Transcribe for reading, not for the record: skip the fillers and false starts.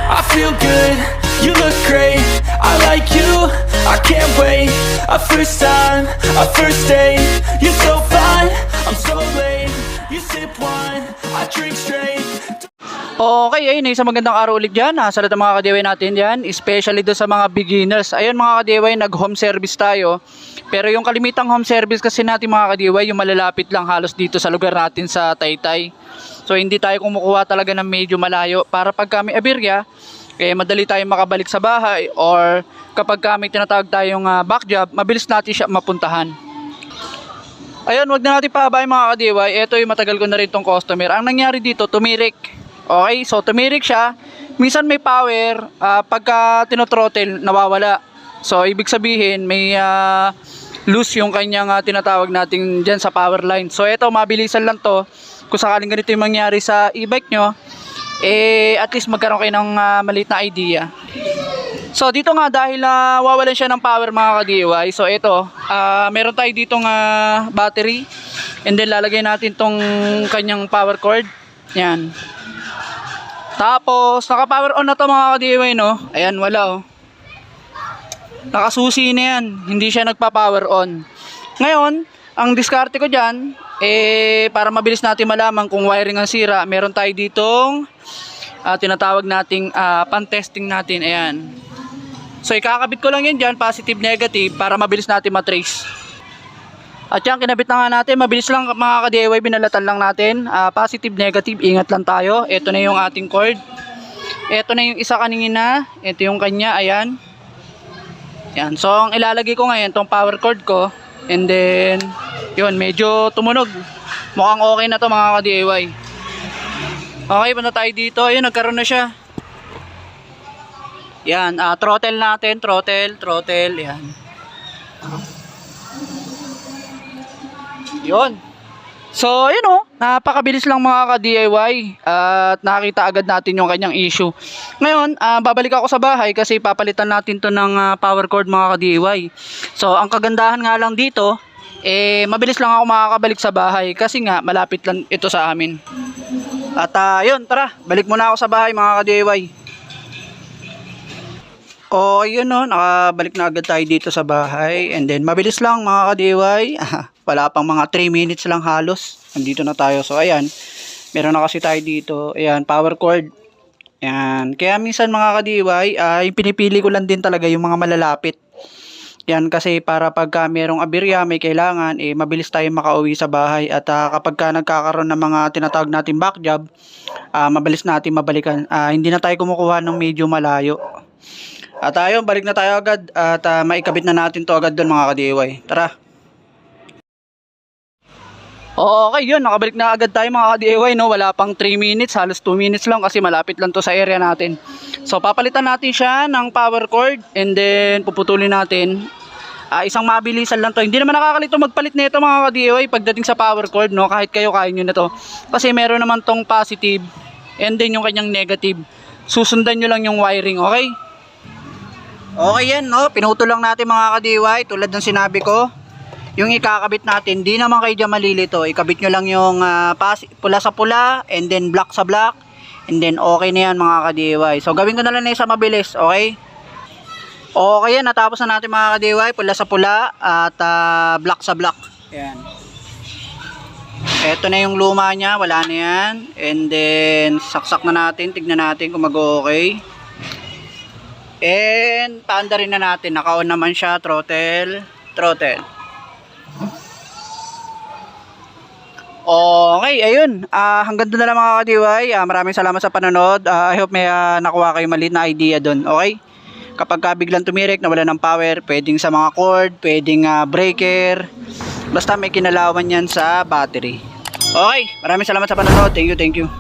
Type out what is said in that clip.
I feel good, you look great, I like you, I can't wait. A first time, a first date, you're so fine, I'm so late. You sip wine, I drink straight. Okay, ayun, isang magandang araw ulit dyan. Sa lahat ng mga ka-DIY natin dyan, especially doon sa mga beginners. Ayun mga ka-DIY, nag-home service tayo. Pero yung kalimitang home service kasi natin mga ka-DIY, yung malalapit lang halos dito sa lugar natin sa Taytay. So hindi tayo kumukuha talaga ng medyo malayo para pag kami aberya, madali tayong makabalik sa bahay, or kapag kami tinatawag tayong back job, mabilis natin siya mapuntahan. Ayun, wag na natin pahabayin mga ka-DIY. Ito yung matagal ko na rin tong customer. Ang nangyari dito, tumirik. Okay, so tumirik siya. Minsan may power, pagka tinotrottle, nawawala. So ibig sabihin, may loose yung kanyang tinatawag natin dyan sa power line. So ito, mabilisan lang to. Kung sakaling ganito yung mangyari sa e-bike nyo, at least magkaroon kayo ng maliit na idea. So dito nga, dahil wawalan siya ng power mga ka-DIY, so ito, meron tayo ditong battery, and then lalagay natin tong kanyang power cord. Yan. Tapos naka-power on na to mga ka-DIY, no? Ayan, wala oh. Nakasusi na yan, hindi siya nagpa-power on. Ngayon, ang diskarte ko dyan, para mabilis natin malaman kung wiring ang sira, meron tayo ditong tinatawag nating pan-testing natin. Ayan. So ikakabit ko lang yan dyan, positive, negative, para mabilis natin matrace. At yan, kinabit na nga natin, mabilis lang mga ka-DIY, binalatan lang natin. Positive, negative, ingat lang tayo. Ito na yung ating cord. Ito na yung isa kanina, ito yung kanya, ayan. Yan, so ang ilalagay ko ngayon, itong power cord ko. And then, yun, medyo tumunog. Mukhang okay na to mga ka-DIY. Okay, punta tayo dito. Ayun, nagkaroon na siya. Yan, throttle natin, throttle, yan. Yun. So, yun o, napakabilis lang mga ka-DIY, at nakita agad natin yung kanyang issue. Ngayon, babalik ako sa bahay kasi papalitan natin to ng power cord mga ka-DIY. So, ang kagandahan nga lang dito, mabilis lang ako makakabalik sa bahay kasi nga malapit lang ito sa amin. At yun, tara, balik muna ako sa bahay mga ka-DIY. O yun no, nakabalik na agad tayo dito sa bahay, and then mabilis lang mga ka-DIY. Wala pang mga 3 minutes lang halos, nandito na tayo. So ayan, meron na kasi tayo dito, ayan, power cord. Ayan, kaya minsan mga ka-DIY, yung pinipili ko lang din talaga yung mga malalapit. Yan kasi para pagka merong aberya, may kailangan, mabilis tayong makauwi sa bahay. At kapag ka nagkakaroon ng mga tinatawag natin back job, mabilis natin mabalikan. Hindi na tayo kumukuha ng medyo malayo. At ayun, balik na tayo agad at maikabit na natin to agad doon mga ka-DIY. Tara. Okay, yun, nakabalik na agad tayo mga ka-DIY, no? Wala pang 3 minutes, halos 2 minutes lang kasi malapit lang to sa area natin. So papalitan natin siya ng power cord, and then puputulin natin. Isang mabilisan lang to. Hindi naman nakakalito magpalit nito mga ka-DIY pagdating sa power cord, no? Kahit kayo kaya nyo na to. Kasi meron naman tong positive and then yung kanyang negative. Susundan nyo lang yung wiring, okay? Okay yan, no? Pinutol lang natin mga ka-DIY tulad ng sinabi ko. Yung ikakabit natin, di naman kayo dyan malilito. Ikabit nyo lang yung pula sa pula, and then black sa black, and then okay na yan mga ka-DIY. So gawin ko na lang na isa mabilis, okay? Okay yan, natapos na natin mga ka-DIY, pula sa pula at black sa black. Ayan. Ito na yung luma nya, wala na yan. And then saksak na natin, tignan natin kung mag-okay. And paanda rin na natin, naka-on naman siya, throttle. Okay, ayun. Hanggang doon na lang mga ka-DIY. Maraming salamat sa panonood. I hope may nakuha kayo maliit na idea doon. Okay? Kapag biglang tumirik, nawala ng power, pwedeng sa mga cord, pwedeng breaker. Basta may kinalaman yan sa battery. Okay, maraming salamat sa panonood. Thank you.